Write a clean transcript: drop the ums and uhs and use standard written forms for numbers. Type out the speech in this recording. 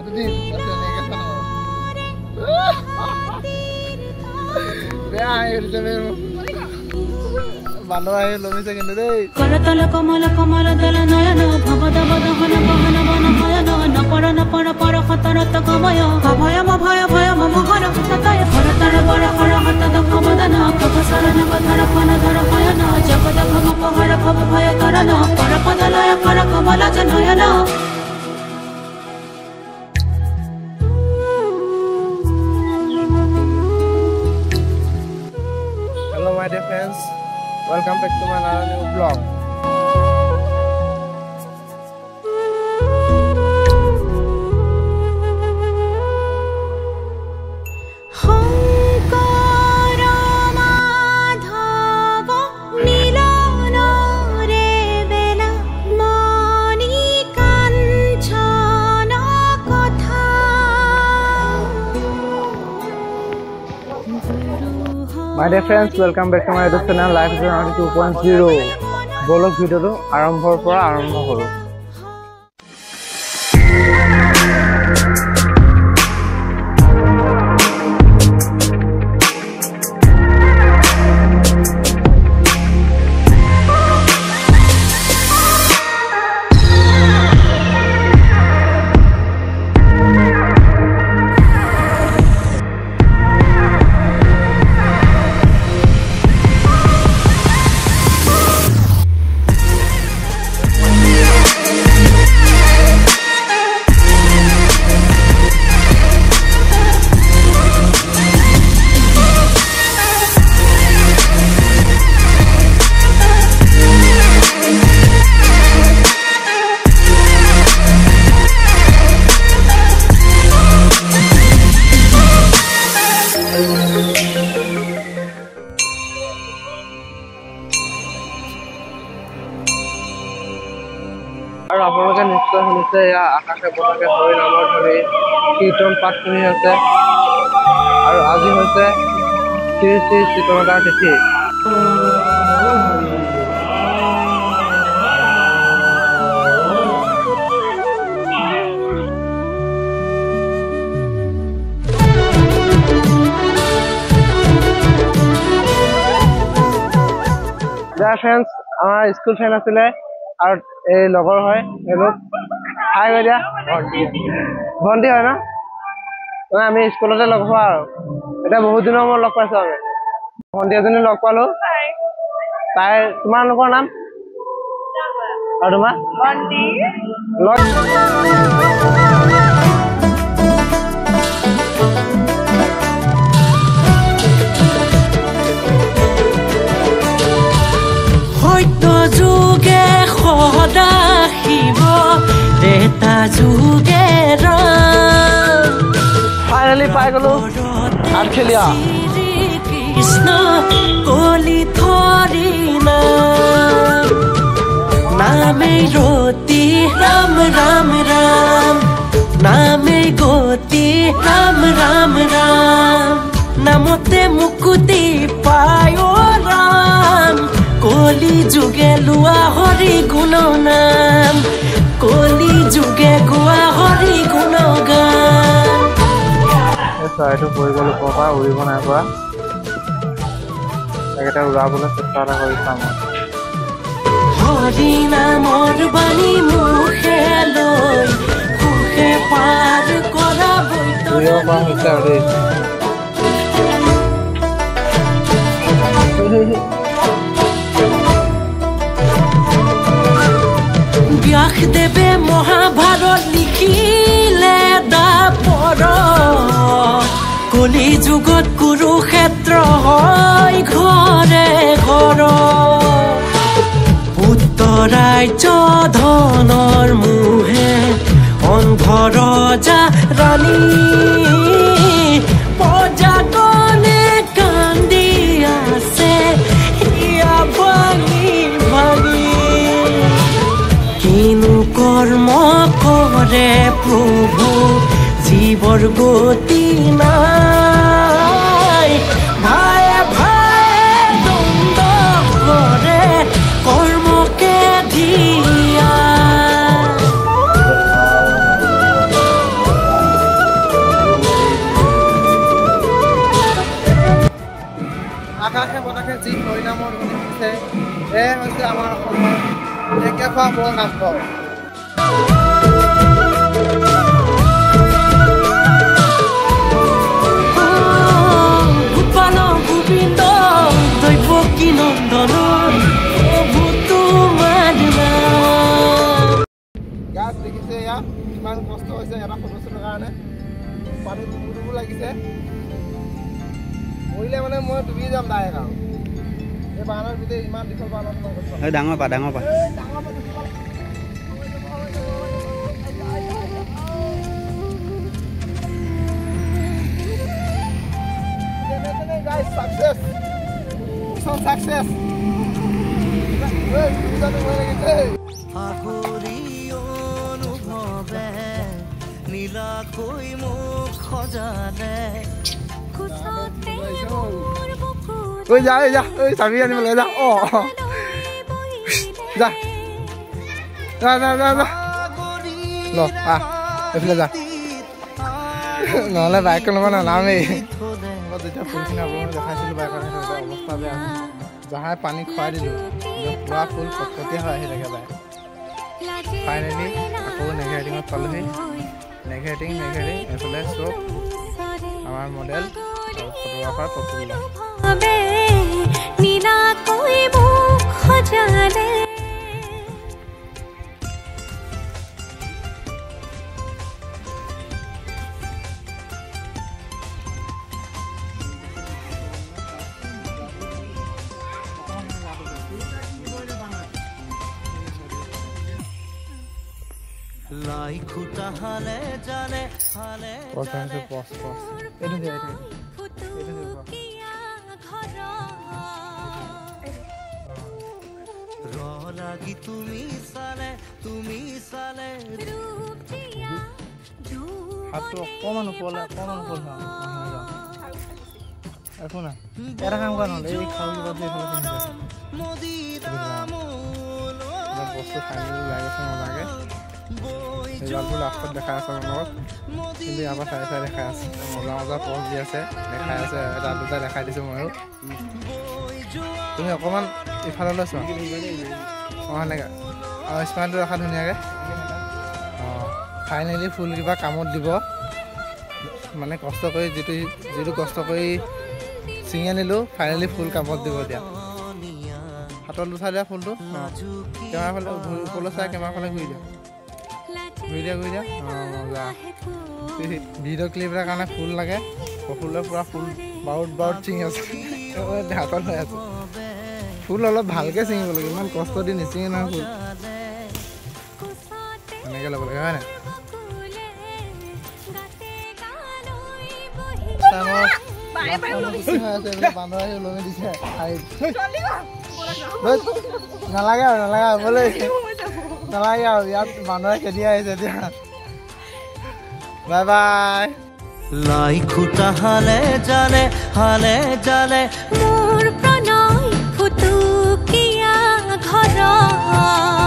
kotudin pasane ka beya irse mero banwa he lomi se kindu dei karatala kamala dala nayana bhavada badahana bahana bana hayana napara para khatarata kamaya bhaya mohara tataya karatala bara hara hatada kamadana kabasarana badhara pana dhara hayana japada bhama pahara bhava bhaya tarana para padalaya para kamala janayana. Hello my dear friends, welcome back to my another new vlog. My dear friends, welcome back to my YouTube channel Life is 2.0. Bolok video to arambhor pora arambho koru. আৰু আপোনালোকে নিশ্চয় শুনিছে আকাশে পতাকে ধৰি নামৰ ধৰি কীৰ্তন পাঠ শুনি আছে আৰু আজি হৈছে শ্ৰী শ্ৰী চিত্ৰনাথৰ তিথি। Dear friends, our school friend আছিলে আৰু এই লগৰ হয় এলোক হাই গৈ দিয়া ভন্টি হয় না আমি স্কুলতে লগ হোৱা আৰু এটা বহুত দিনৰ মই লগ পাইছো আমি ভন্টি এজনী লগ পালো তাই তোমালোকৰ নাম আৰু তোমাৰ ভন্টি লগ Finally, পাই গলো আঠখেলীয়া কৃষ্ণ কলি থৰি নামে জ্যোতি ৰাম ৰাম ৰাম নামে গতি ৰাম ৰাম ৰাম নামতে মুকুতি পায় ৰাম কলি যুগে লোৱা হৰি গুণ নাম কলি যুগে গোৱা হৰি গুণ গান। চৰাইটো পৰি গ'ল ওপৰৰ পৰা উৰিব নাই পৰা একেটা উৰাবলৈ চেষ্টা এটা কৰিছো মই হৰি নামৰ বাণী মুখে লৈ সুখে পাৰ কৰা উৰিব পৰা হৈছে আৰু ব্যাসদেৱে মহাভাৰত লিখিলে দাপৰ কলি যুগত কুৰুক্ষেত্ৰ হয় ঘৰে ঘৰ উত্তৰাজ্য ধনৰ মোহে অন্ধ ৰজা ৰাণী প্ৰজাগণে কান্দি আছে হিয়া ভাঙি ভাঙি কিনো কৰ্ম কৰে প্ৰভু জীৱৰ গতি নাই ভায়ে ভায়ে দ্বন্দ্ব কৰে কৰ্মকে ধিয়া নামৰ ধ্বনি হৈছে এ হৈছে আমাৰ অসমৰ ঢেকীয়াখোৱা বৰ নামঘৰ গোপাল গোবিন্দ দৈৱকী নন্দন গাছ দেখিছে ইয়াত কিমান কষ্ট হৈছে এটা ফটো চটোৰ কাৰণে পানী ডুবু লাগিছে মৰিলে মানে মই ডুবি যাম ডাইৰেক্ট আৰু এই বাগানৰ গোটেই ইমান দীঘল বাগানত ডাঙৰ পা guys, success. Some success. নীলা কৈ মোক সজালে ঐ যা ঐ চাবি আনিব লাগে যা যা যা যা যা যা ল এইফালে যা নহ'লে বাইকখন ল'ব নানামেই যেতিয়া ফুলখিনি আপোনালোকে দেখাইছিলোঁ বাইকৰ অৱস্থা বেয়া জাহাই পানী খুৱাই দিলোঁ পুৰা ফুল কটকটীয়া হৈ আহি থাকে বাইক ফাইনেলি আকৌ নেঘেৰিঙত পালোহি নেঘেৰিং এইফালে চব আমাৰ মডেল আৰু ফটোগ্ৰাফাৰ প্ৰফুল্ল লাই খুটা হালে জানে হালে লাগি তুমি চালে হাতটো অকণমান ওপৰলৈ একো নাই এটা কাম কৰা নহ'লে এই খাৰু কিবা বস্তু খাই ওলাই গৈছে নালাগে ৰিজাল্টটো লাষ্টত দেখাই আছে মোৰ কিন্তু ইয়াৰ পৰা চাই দেখাই আছে মজা পজ দি আছে দেখাই আছে এটা দুটা দেখাই দিছোঁ ময়ো তুমি অকণমান ইফাললৈ চোৱা সেনেকৈ আৰু স্মাইলটো ৰখা ধুনীয়াকৈ ফাইনেলি ফুল কিবা কামত দিব মানে কষ্ট কৰি যিটো কষ্ট কৰি ছিঙি আনিলোঁ ফাইনেলি ফুল কামত দিব দিয়া হাতত উঠাই দিয়া ফুলটো কেমেৰা ফালে ওপৰলৈ চাই কেমেৰা ফালে ঘূৰি দিয়া মজা ভিডিঅ' ক্লিপ এটাৰ কাৰণে ফুল লাগে ফুলে পূৰা ফুল বাৰুত ছিঙি আছে হাতত হৈ আছে ফুল অলপ ভালকৈ ছিঙিব লাগে ইমান কষ্ট দি নিচিঙে নহয় ফুল এনেকৈ ল'ব লাগে হয় নাই নালাগে আৰু ইয়াত মানুহে খেদি আহিছে এতিয়া বাই বাই লাই খুটা হালে জালে মোৰ প্ৰণয় ফুটুকিয়া ঘৰ